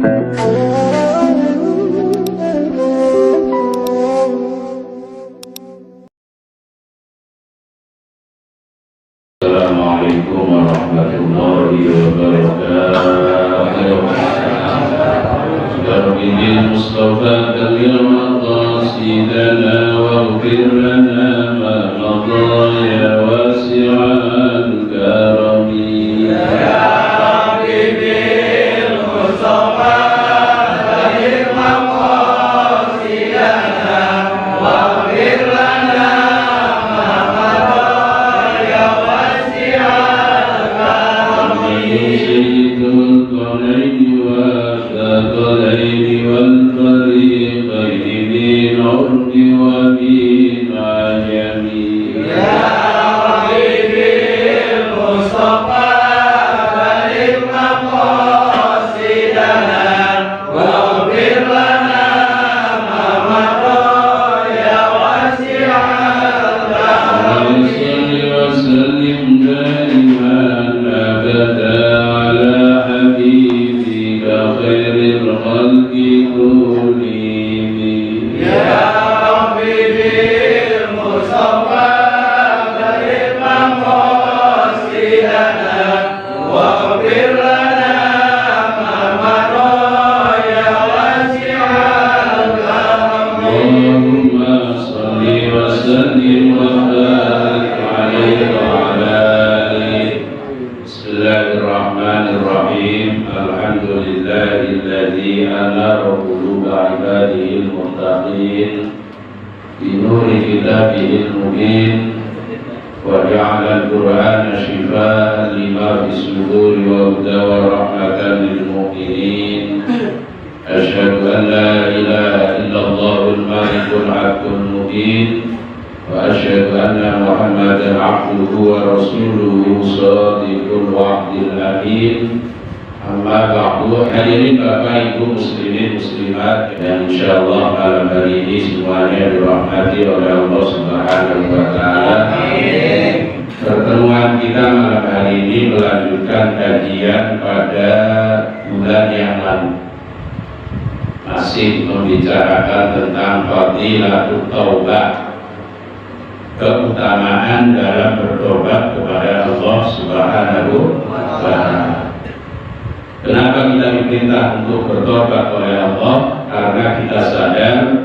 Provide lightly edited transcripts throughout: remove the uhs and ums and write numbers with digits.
Assalamualaikum warahmatullahi wabarakatuh. Darbil Mustafa kalil maqasidana waghfir lana ma madha ya wasi'al karami. Hadirin Bapak Ibu muslimin muslimat yang insyaallah malam hari ini semuanya dirahmati oleh Allah Subhanahu wa taala. Pertemuan kita malam hari ini melanjutkan kajian pada bulan yang lalu, masih membicarakan tentang fadilatut taubah, keutamaan dalam bertobat kepada Allah Subhanahu wa taala. Kenapa kita diperintah untuk bertobat oleh Allah? Karena kita sadar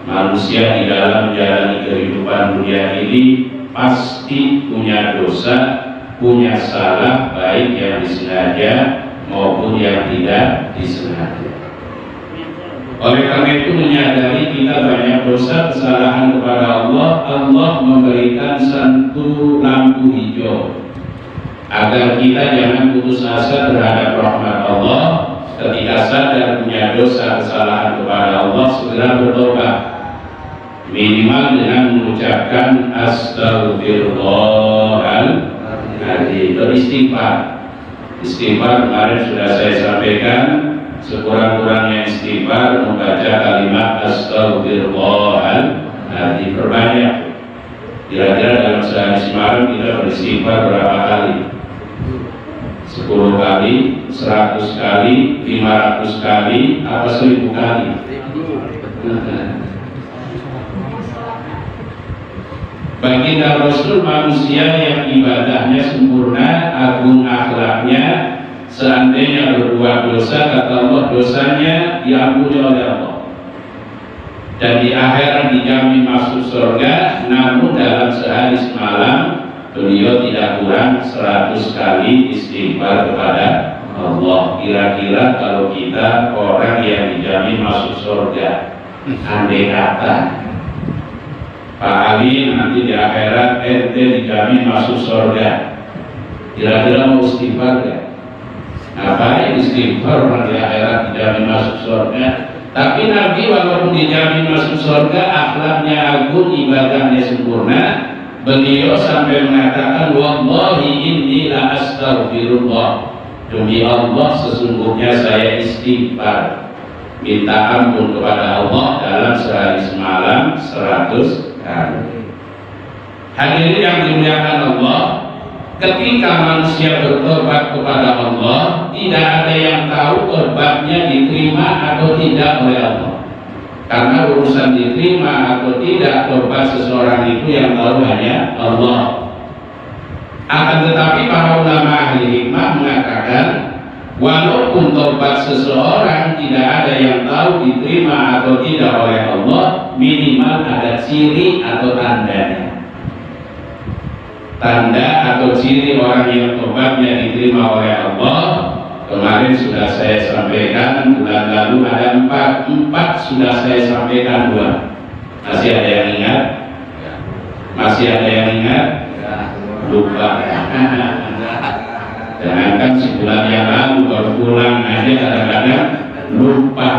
manusia di dalam menjalani kehidupan dunia ini pasti punya dosa, punya salah, baik yang disengaja maupun yang tidak disengaja. Oleh karena itu, menyadari kita banyak dosa kesalahan kepada Allah, Allah memberikan satu lampu hijau agar kita jangan putus asa terhadap rahmat Allah. Ketika sadar punya dosa kesalahan kepada Allah, segera bertobat, minimal dengan mengucapkan astagfirullahaladzim, beristighfar. Istighfar kemarin sudah saya sampaikan, sekurang-kurangnya istighfar membaca kalimat astagfirullahaladzim berbanyak. Kira-kira dalam sehari semalam kita beristighfar berapa kali? 10 kali, 100 kali, 500 kali, apa 1000 kali? Baginda Rasul manusia yang ibadahnya sempurna, agung akhlaknya, seandainya berbuat dosa, kata Allah, dosanya diampuni oleh Allah dan di akhirat dijamin masuk surga. Namun dalam sehari semalam beliau tidak kurang 100 kali istighfar kepada Allah. Kira-kira kalau kita orang yang dijamin masuk surga, andai kata Pak Ali nanti di akhirat ente dijamin masuk surga, kira-kira mau istighfar ya? Ngapain istighfar orang di akhirat dijamin masuk surga? Tapi Nabi walaupun dijamin masuk surga, akhlaknya agung, ibadahnya sempurna, beliau sampai mengatakan, wallahi inni la astaghfirullah, demi Allah sesungguhnya saya istighfar, minta ampun kepada Allah dalam sehari semalam 100 kali. Hadirin yang dimuliakan Allah, ketika manusia bertobat kepada Allah, tidak ada yang tahu tobatnya diterima diterima atau tidak oleh Allah. Karena urusan diterima atau tidak tobat seseorang itu yang tahu hanya Allah. Akan tetapi para ulama ahli hikmah mengatakan, walaupun tobat seseorang tidak ada yang tahu diterima atau tidak oleh Allah, minimal ada ciri atau tandanya. Tanda atau ciri orang yang tobatnya diterima oleh Allah, kemarin sudah saya sampaikan, bulan lalu ada empat sudah saya sampaikan 2. Masih ada yang ingat? Masih ada yang ingat? Lupa. Jangankan sebulan yang lalu baru pulang aja kadang-kadang lupa.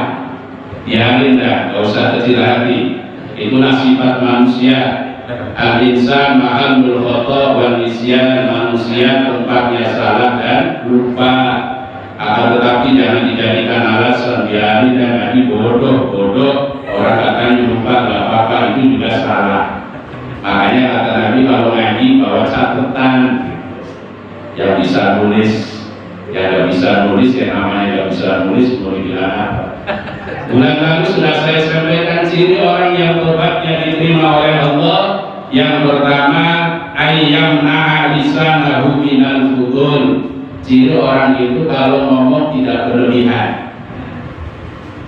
Biarin dah, gak usah kecil hati. Itulah sifat manusia. Al-insan ma'amul khata' wal nisyan, manusia tempatnya salah dan lupa. Akan tetapi jangan dijadikan alasan, biarin dan nanti bodoh. Orang katanya lupa, gak apa-apa, itu juga salah. Makanya kata Nabi kalau ngaji bawa catatan. Yang bisa nulis, yang gak bisa nulis, yang namanya gak bisa nulis, mau dibilang apa? Bulan lalu sudah saya sampaikan ciri orang yang tobatnya diterima oleh Allah. Yang pertama, ayyam na'alisanahu minal fudul. Ciri orang itu kalau ngomong tidak berlebihan.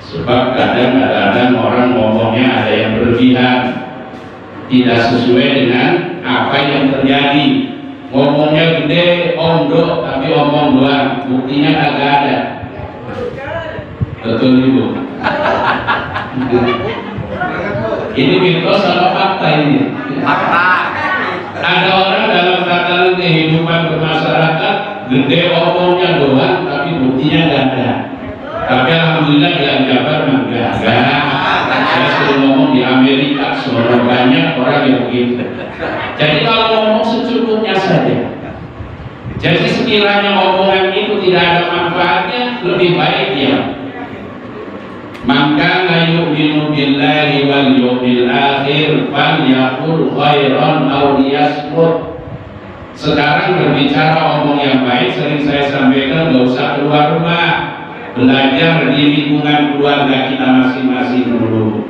Sebab kadang-kadang orang ngomongnya ada yang berlebihan, tidak sesuai dengan apa yang terjadi. Ngomongnya gede, omdo, tapi omong doang, buktinya kagak ada. Betul Ibu? Ini mitos sama fakta ini. Fakta. Ada orang dalam tatanan kehidupan bermasyarakat, gede omongnya doang, tapi buktinya nggak ada. Tapi alhamdulillah di Jabar enggak. Saya sering ngomong di Amerika, sebenarnya banyak orang yang begitu. Jadi kalau ngomong secukupnya saja. Jadi sekiranya omongan itu tidak ada manfaatnya, lebih baik ya. Maka la yu'minu billahi wal yawmil akhir falyaqul khairan aw liyasmut. Sekarang berbicara omong yang baik, sering saya sampaikan, gak usah keluar rumah. Belajar di lingkungan keluarga kita masing-masing dulu.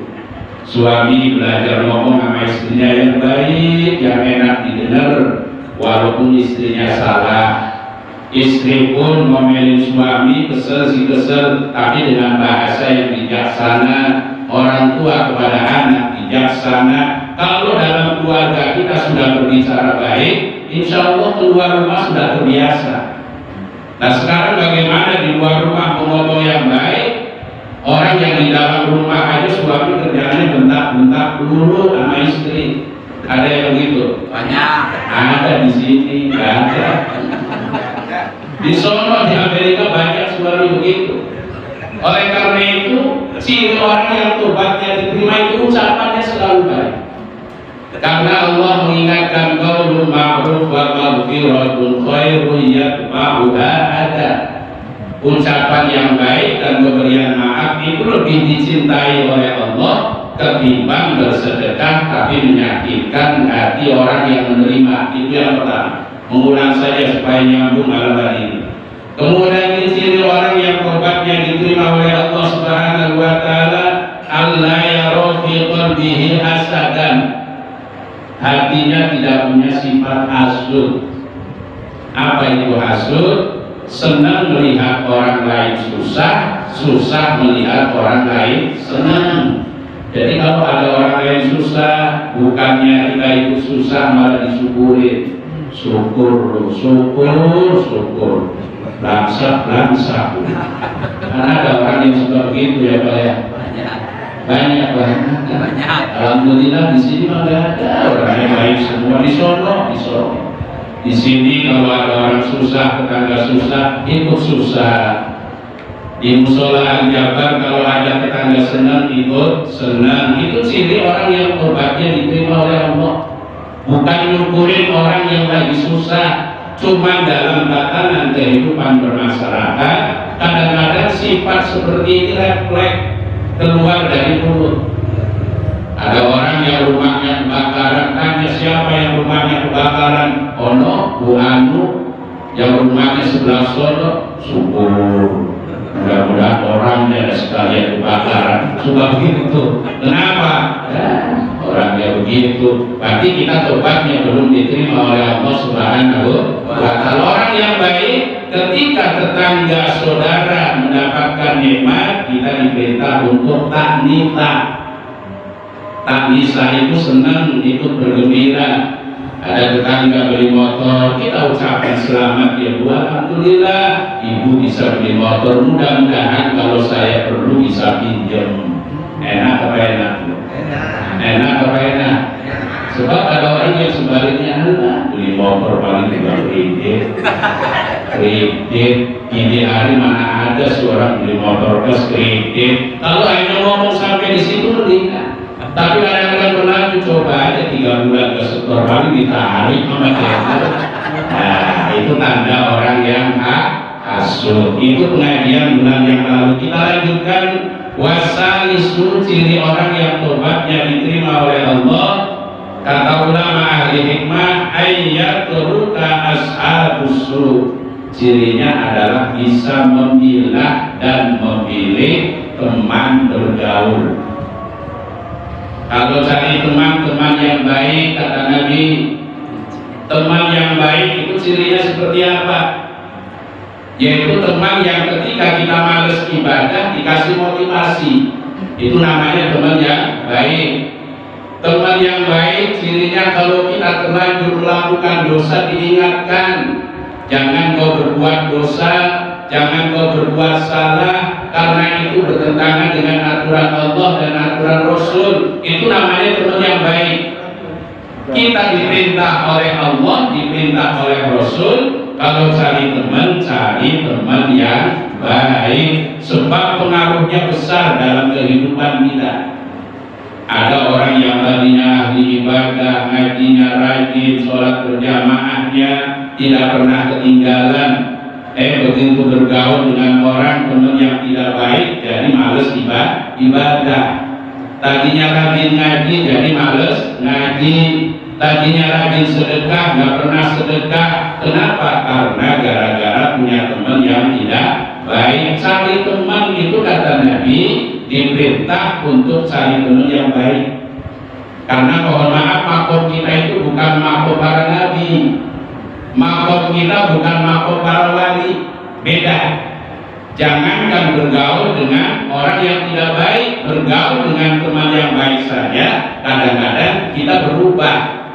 Suami belajar ngomong sama istrinya yang baik, yang enak didengar, walaupun istrinya salah. Istri pun ngomelin suami, kesel, tapi dengan bahasa yang bijaksana. Orang tua kepada anak bijaksana. Kalau dalam keluarga kita sudah berbicara baik, insya Allah keluar rumah sudah terbiasa. Nah sekarang bagaimana di luar rumah ngomong yang baik? Orang yang di dalam rumah aja suami kerjanya bentak-bentak dulu sama istri. Ada yang begitu? Banyak. Ada di sini, nggak ada. Di sono di Amerika banyak suami begitu. Oleh karena itu, ciri orang yang tobatnya diterima itu ucapannya selalu baik. Karena Allah mengingatkan qaulun ma'ruf wa maghfiratun khairun yatba'uha ada. Ucapan yang baik dan pemberian maaf itu lebih dicintai oleh Allah ketimbang bersedekah tapi menyakitkan hati orang yang menerima. Itu yang pertama. Mengulang saja supaya nyambung malam hari ini. Kemudian ciri orang yang tobatnya diterima oleh Allah Subhanahu wa taala, Allah yara fi qalbihi hasadan. Hatinya tidak punya sifat hasud. Apa itu hasud? Senang melihat orang lain susah, susah melihat orang lain senang. Jadi kalau ada orang lain susah, bukannya kita itu susah malah disyukurin. Syukur. Bangsa. Karena ada orang yang suka begitu ya Pak ya. Banyak. Alhamdulillah di sini ada orang yang baik semua di sono. Di sini kalau ada orang susah, tetangga susah, ikut susah. Di musola Al-Jabar kalau ada tetangga senang, ikut senang. Itu ciri orang yang tobatnya diterima oleh Allah. Bukan nyukurin orang yang lagi susah. Cuma dalam tatanan kehidupan bermasyarakat, kadang-kadang sifat seperti ini refleks keluar dari mulut. Ada orang yang rumahnya kebakaran, tanya siapa yang rumahnya kebakaran? Ono, Bu Anu, yang rumahnya sebelah sono, syukur. Mudah-mudahan orangnya ada suka begitu. Kenapa? Orangnya begitu. Berarti kita tobatnya belum diterima oleh Allah Subhanahu wa Ta'ala. Orang yang baik, ketika tetangga saudara mendapatkan nikmat, kita diperintah untuk taknita. Taknisa itu senang, ikut bergembira. Ada tetangga beli motor, kita ucapkan selamat ya Bu, alhamdulillah Ibu bisa beli motor, mudah-mudahan kalau saya perlu bisa pinjam. Enak apa enak? Enak apa enak? Sebab ada orang yang sebaliknya, beli motor paling tinggal kredit. Ini hari mana ada seorang beli motor plus kredit. Kalau hanya ngomong sampai di situ mendingan. Tapi kadang-kadang pernah coba aja 3 bulan ke setor paling ditarik sama dia. Nah, itu tanda orang yang hasud. Itu pengajian bulan yang lalu. Kita lanjutkan wasalisu, ciri orang yang tobatnya diterima oleh Allah. Kata ulama ahli hikmah, ayyaturuka ashabusu, cirinya adalah bisa memilah dan memilih teman bergaul. Kalau cari teman-teman yang baik, kata Nabi, teman yang baik itu cirinya seperti apa? Yaitu teman yang ketika kita males ibadah dikasih motivasi. Itu namanya teman yang baik. Teman yang baik cirinya kalau kita terlanjur melakukan dosa diingatkan, jangan kau berbuat dosa, jangan kau berbuat salah, karena itu bertentangan dengan aturan Allah dan aturan Rasul. Itu namanya teman yang baik. Kita diperintah oleh Allah, diperintah oleh Rasul, kalau cari teman yang baik. Sebab pengaruhnya besar dalam kehidupan kita. Ada orang yang tadinya ahli ibadah, ngajinya rajin, sholat berjamaahnya tidak pernah ketinggalan. Begitu bergaul dengan orang teman yang tidak baik, jadi males ibadah. Tadinya rajin ngaji, jadi males ngaji. Tadinya rajin sedekah, nggak pernah sedekah. Kenapa? Karena gara-gara punya teman yang tidak baik. Cari teman itu, kata Nabi, diperintah untuk cari teman yang baik. Karena mohon maaf, makom kita itu bukan makom para nabi. Makom kita bukan makom para wali, beda. Jangankan bergaul dengan orang yang tidak baik, bergaul dengan teman yang baik saja, kadang-kadang kita berubah.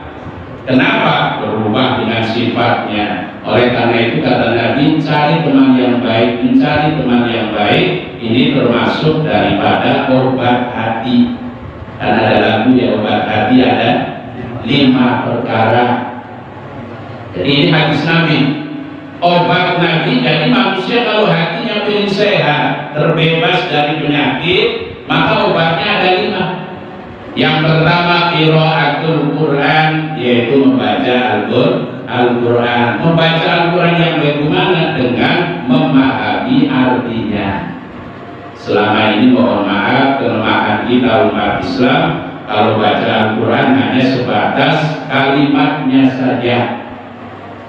Kenapa? Berubah dengan sifatnya. Oleh karena itu kata Nabi, cari teman yang baik, mencari teman yang baik, ini termasuk daripada obat hati. Dan ada lagu ya, obat hati ada 5 perkara. Jadi ini hadis Nabi, obat Nabi. Jadi manusia kalau hatinya ingin sehat, terbebas dari penyakit, maka obatnya ada 5. Yang pertama qiraatul Quran, yaitu membaca Al-Quran. Membaca Al-Quran yang bagaimana? Dengan memahami artinya. Selama ini mohon maaf, kelemahan kita umat Islam, kalau baca Al-Quran hanya sebatas kalimatnya saja.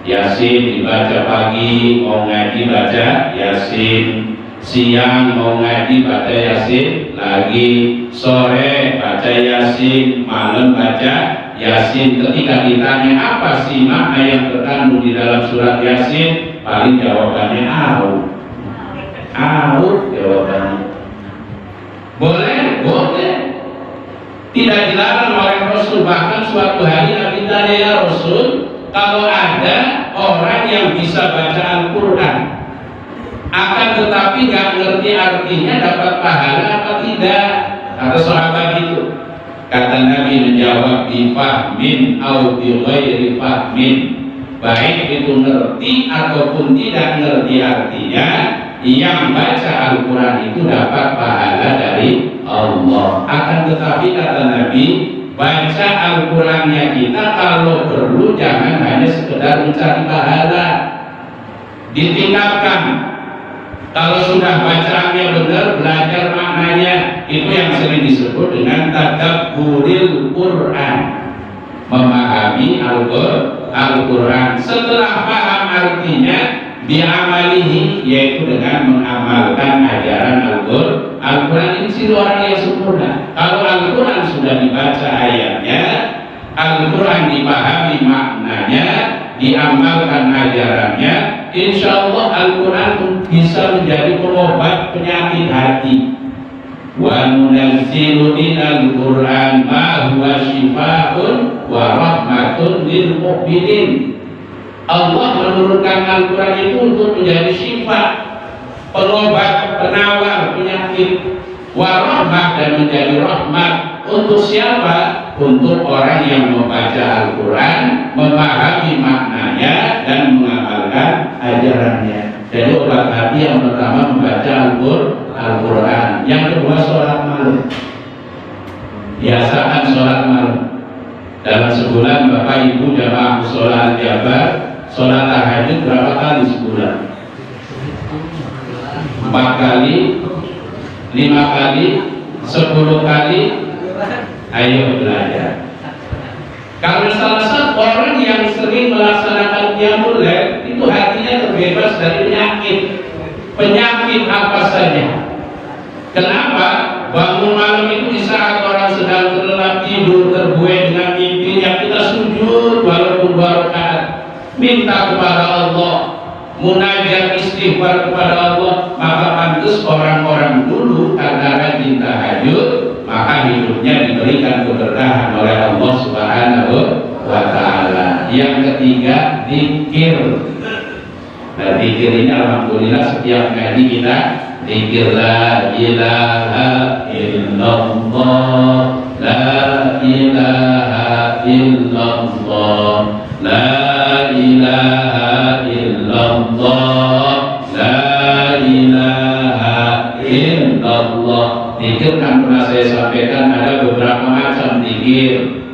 Yasin dibaca pagi, mau ngaji baca Yasin. Siang mau ngaji baca Yasin lagi. Sore baca Yasin, malam baca Yasin. Ketika ditanya apa sih makna yang terkandung di dalam surat Yasin, paling jawabannya out jawabannya. Boleh. Tidak dilarang oleh Rasul. Bahkan suatu hari Nabi tanya, ya Rasul, kalau ada orang yang bisa baca Al-Quran, akan tetapi nggak ngerti artinya, dapat pahala apa tidak? Kata sahabat itu. Kata Nabi menjawab, bifahmin au bi ghairi fahmin. Baik itu ngerti ataupun tidak ngerti artinya, yang baca Al-Quran itu dapat pahala dari Allah. Akan tetapi kata Nabi, baca Al-Qurannya kita kalau perlu jangan hanya sekedar mencari pahala, ditingkatkan. Kalau sudah bacaannya benar, belajar maknanya, itu yang sering disebut dengan tadabburil Quran, memahami Al-Quran. Setelah paham artinya, diamalihi, yaitu dengan mengamalkan ajaran Al-Quran. Ini ciri orang yang yang dipahami maknanya, diamalkan ajarannya, insya Allah Al-Quran bisa menjadi pengobat penyakit hati. Wa nunazzilu minal Qur'an ma huwa shifaa'un wa rahmatun lil mu'minin. Allah menurunkan Al-Quran itu untuk menjadi syifa, pengobat, penawar penyakit, wa rahmah, dan menjadi rahmat. Untuk siapa? Untuk orang yang membaca Al-Quran, memahami maknanya dan mengamalkan ajarannya. Jadi obat hati yang pertama membaca Al-Quran. Yang kedua sholat malam. Biasakan sholat malam. Dalam sebulan Bapak Ibu jamaah sholat Jabar, sholat tahajud berapa kali sebulan? 4 kali, 5 kali, 10 kali. Ayo belajar. Karena salah satu orang yang sering melaksanakan qiyamul lail itu hatinya terbebas dari penyakit. Penyakit apa saja. Kenapa? Bangun malam itu di saat orang sedang terlelap tidur, terbuai dengan mimpinya, kita sujud walaupun 2 rakaat, minta kepada Allah, munajat istighfar kepada Allah. Maka pantas orang-orang dulu karena rajin tahajud, maka hidupnya diberikan keberkahan oleh Allah Subhanahu wa Ta'ala. Yang ketiga, zikir. Nah, zikir ini alhamdulillah setiap ngaji kita zikir la ilaha illallah, la ilaha illallah, la ilaha illallah, la ilaha illallah. Zikir kan pernah saya sampaikan ada beberapa macam zikir.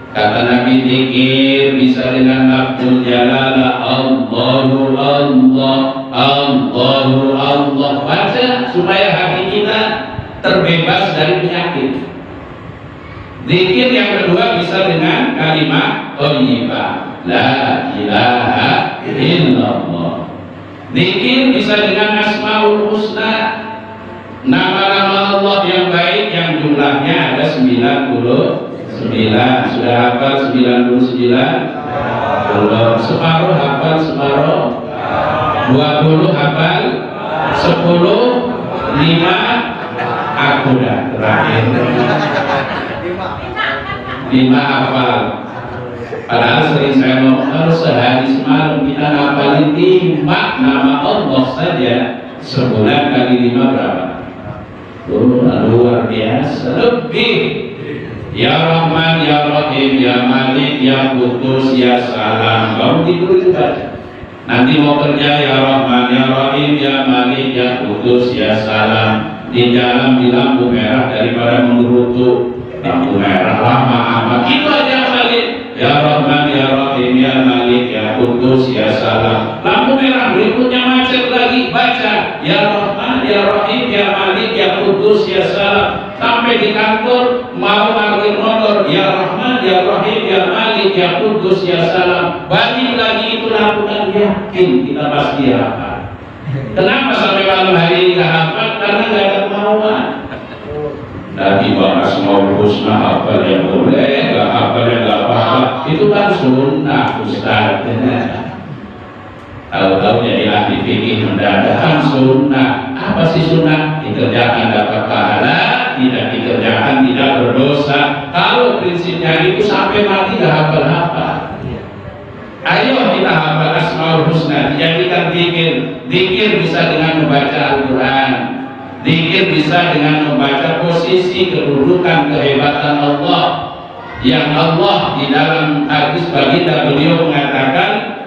Kata Nabi, zikir bisa dengan lafzul jalalah, Allahu Allah, Allahu Allah. Baca supaya hati kita terbebas dari penyakit. Zikir yang kedua bisa dengan kalimat thayyibah, la ilaha illallah. Zikir bisa dengan asmaul husna, nama-nama Allah yang baik yang jumlahnya ada 99. Sudah hafal 99? Belum. Separuh hafal separuh? 20 hafal? 10? 5? Aku dah terakhir 5 hafal. Padahal sering saya ngomong, kalau sehari semalam kita hafalin 5 nama Allah saja, sebulan kali 5 berapa? Luar biasa. Lebih. Ya Rahman, Ya Rahim, Ya Malik, Ya Qudus, Ya Salam. Kamu tidur itu baca. Nanti mau kerja, Ya Rahman, Ya Rahim, Ya Malik, Ya Qudus, Ya Salam. Di jalan di lampu merah daripada menggerutu, lampu merah lama amat. Itu aja Malik. Ya Rahman, Ya Rahim, Ya Malik, Ya Qudus, Ya Salam. Lampu merah berikutnya macet lagi, baca Ya Rahman, Ya Rahim, Ya Malik, Ya Qudus, Ya Salam. Sampai di kantor mau ambil nomor Ya Rahman, Ya Rahim, Ya Malik, Ya Qudus, Ya Salam. Balik lagi itu lakukan, yakin kita pasti hafal. Kenapa sampai malam hari ini nggak hafal? Karena nggak ada kemauan. Nanti bahas mau husna hafal yang boleh, nggak hafal yang nggak apa-apa. Itu kan sunnah Ustaz. Tahu-tahu jadi ahli fikih mendadak sunnah. Apa sih sunnah? Dikerjakan dapat pahala, tidak dikerjakan tidak berdosa. Kalau prinsipnya itu sampai mati gak hafal-hafal. Ayo kita hafal asmaul husna, dijadikan zikir. Zikir bisa dengan membaca Al-Quran. Zikir bisa dengan membaca posisi kedudukan kehebatan Allah. Yang Allah di dalam hadis baginda beliau mengatakan,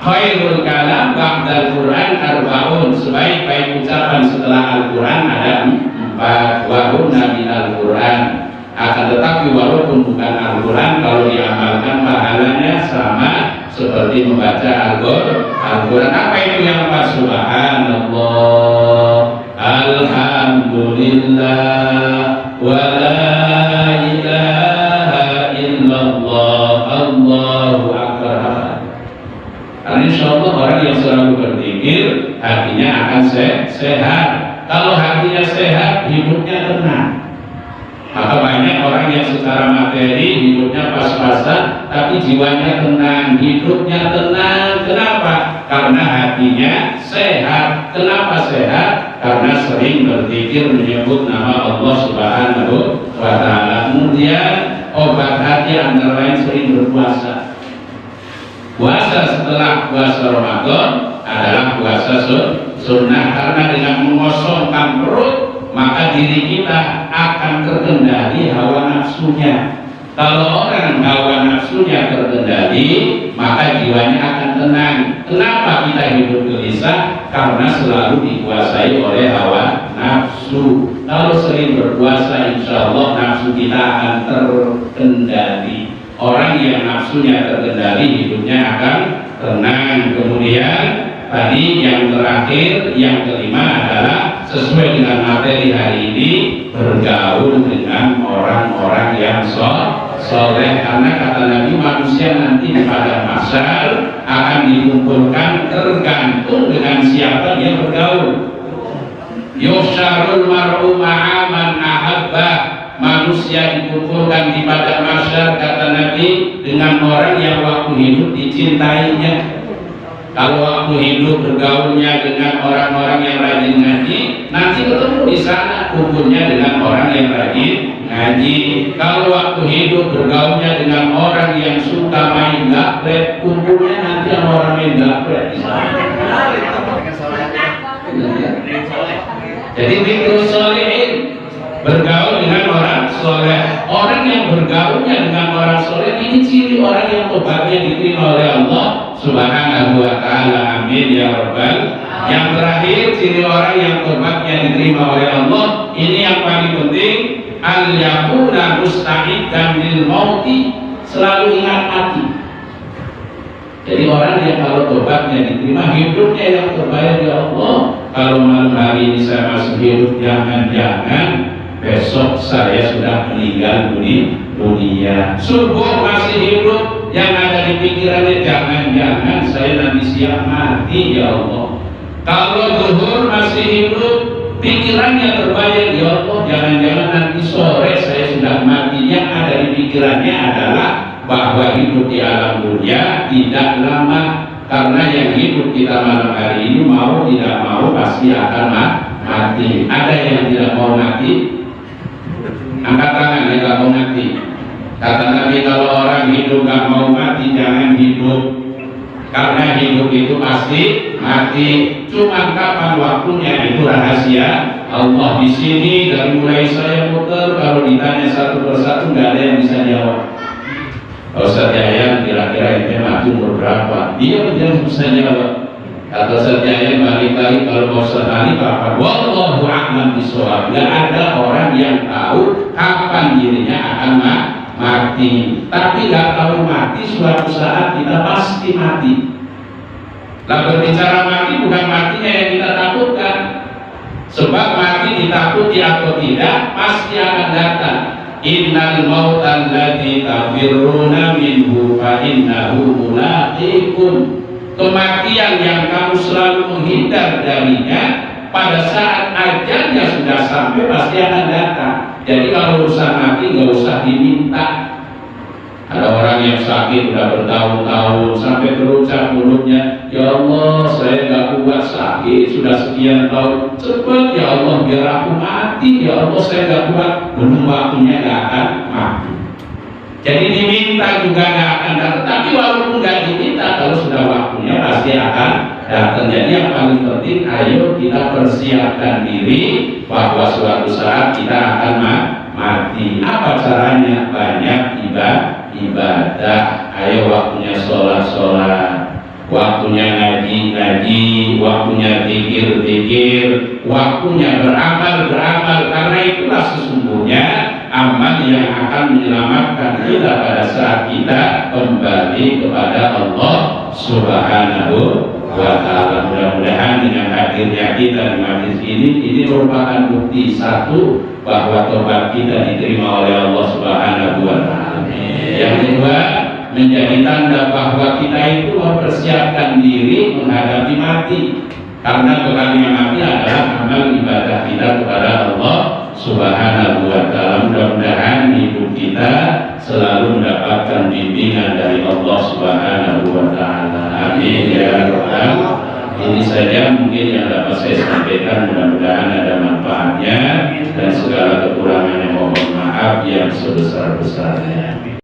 khairul kalam ba'dal Quran arba'un. Sebaik-baik ucapan setelah Al-Quran ada 4. Wahunna min Al-Quran. Akan tetapi walaupun bukan Al-Quran, kalau diamalkan pahalanya sama seperti membaca Al-Quran. Apa itu yang 4? Subhanallah, Alhamdulillah, wa la ilaha illallah, Allahu Akbar. Karena insya Allah orang yang selalu berzikir hatinya akan sehat. Kalau hatinya sehat, hidupnya tenang. Maka banyak orang yang secara materi hidupnya pas-pasan, tapi jiwanya tenang, hidupnya tenang. Kenapa? Karena hatinya sehat. Kenapa sehat? Karena sering berzikir menyebut nama Allah Subhanahu wa Ta'ala. Kemudian obat hati antara lain sering berpuasa. Puasa setelah puasa Ramadan adalah puasa sunnah, karena dengan mengosongkan perut maka diri kita akan terkendali hawa nafsunya. Kalau orang hawa nafsunya terkendali, maka jiwanya akan tenang. Kenapa kita hidup gelisah? Karena selalu dikuasai oleh hawa nafsu. Kalau sering berpuasa, insya Allah nafsu kita akan terkendali. Orang yang nafsunya terkendali, hidupnya akan tenang. Kemudian tadi yang terakhir, yang kelima adalah sesuai dengan materi hari ini, bergaul dengan orang-orang yang soleh. Karena kata Nabi, manusia nanti di padang mahsyar akan dikumpulkan tergantung dengan siapa dia bergaul. Yusyarul mar'u ma'a man ahabba. Manusia dikumpulkan di padang mahsyar, kata Nabi, dengan orang yang waktu hidup dicintainya. Kalau waktu hidup bergaulnya dengan orang-orang yang rajin ngaji, nanti ketemu di sana kumpulnya dengan orang yang rajin ngaji. Kalau waktu hidup bergaulnya dengan orang yang suka main gapret, kumpulnya nanti sama orang main gapret di sana. Jadi zikru sholihin, bergaul dengan orang soleh. Orang yang bergaulnya dengan orang soleh ini ciri orang yang tobatnya diterima oleh Allah Subhanahu wa Ta'ala. Amin ya Rabbal. Yang terakhir, ciri orang yang tobatnya diterima oleh Allah ini yang paling penting, al yakuna musta'iddan lil mauti, selalu ingat mati. Jadi orang yang kalau tobatnya diterima, hidupnya yang terbaik ya Allah. Kalau malam hari ini saya masih hidup, jangan-jangan besok saya sudah meninggal dunia. Subuh masih hidup, yang ada di pikirannya jangan-jangan saya nanti siang mati ya Allah. Kalau zuhur masih hidup, pikirannya terbayang ya Allah, jangan-jangan nanti sore saya sudah mati. Yang ada di pikirannya adalah bahwa hidup di alam dunia tidak lama. Karena yang hidup kita malam hari ini mau tidak mau pasti akan mati. Ada yang tidak mau mati? Angkat tangan yang gak mau mati. Kata Nabi, kalau orang hidup gak mau mati, jangan hidup. Karena hidup itu pasti mati. Cuma kapan waktunya itu rahasia Allah. Di sini dari mulai saya muter, kalau ditanya satu persatu nggak ada yang bisa jawab. Kalau saya kira-kira itu mati umur berapa? Dia yang bisa jawab. Atau saya balik-balik kalau mau sekali apa? Wallahu a'lam bishawab. Nggak ada orang yang tahu kapan dirinya akan mati. Tapi nggak tahu mati, suatu saat kita pasti mati. Nah, berbicara mati bukan matinya yang kita takutkan. Sebab mati ditakuti atau tidak pasti akan datang. Innal mautal ladzi tafirruna minhu fa innahu mulaqikum. Kematian yang kamu selalu menghindar darinya, pada saat ajalnya sudah sampai pasti akan datang. Jadi kalau urusan mati nggak usah diminta. Ada orang yang sakit udah bertahun-tahun sampai berucap mulutnya, ya Allah saya nggak kuat sakit sudah sekian tahun, cepat ya Allah biar aku mati, ya Allah saya nggak kuat. Belum waktunya nggak akan mati. Jadi diminta juga nggak akan datang. Tapi walaupun nggak diminta, kalau sudah waktunya pasti akan datang. Jadi yang paling penting, ayo kita persiapkan diri bahwa suatu saat kita akan mati. Apa caranya? Banyak ibadah. Ayo waktunya sholat, waktunya ngaji, waktunya zikir, waktunya beramal. Karena itulah sesungguhnya amal yang akan menyelamatkan kita pada saat kita kembali kepada Allah Subhanahu wa Ta'ala. Mudah-mudahan dengan hadirnya kita di majelis ini merupakan bukti satu bahwa tobat kita diterima oleh Allah Subhanahu wa Ta'ala. Yang kedua, menjadi tanda bahwa kita itu mempersiapkan diri menghadapi mati. Karena orangnya mati adalah amal ibadah kita kepada Allah Subhanahu wa Ta'ala. Mudah-mudahan bimbingan dari Allah Subhanahu wa Ta'ala. Amin ya rabbal. Ini saja mungkin yang dapat saya sampaikan, mudah-mudahan ada manfaatnya, dan segala kekurangannya mohon maaf yang sebesar-besarnya.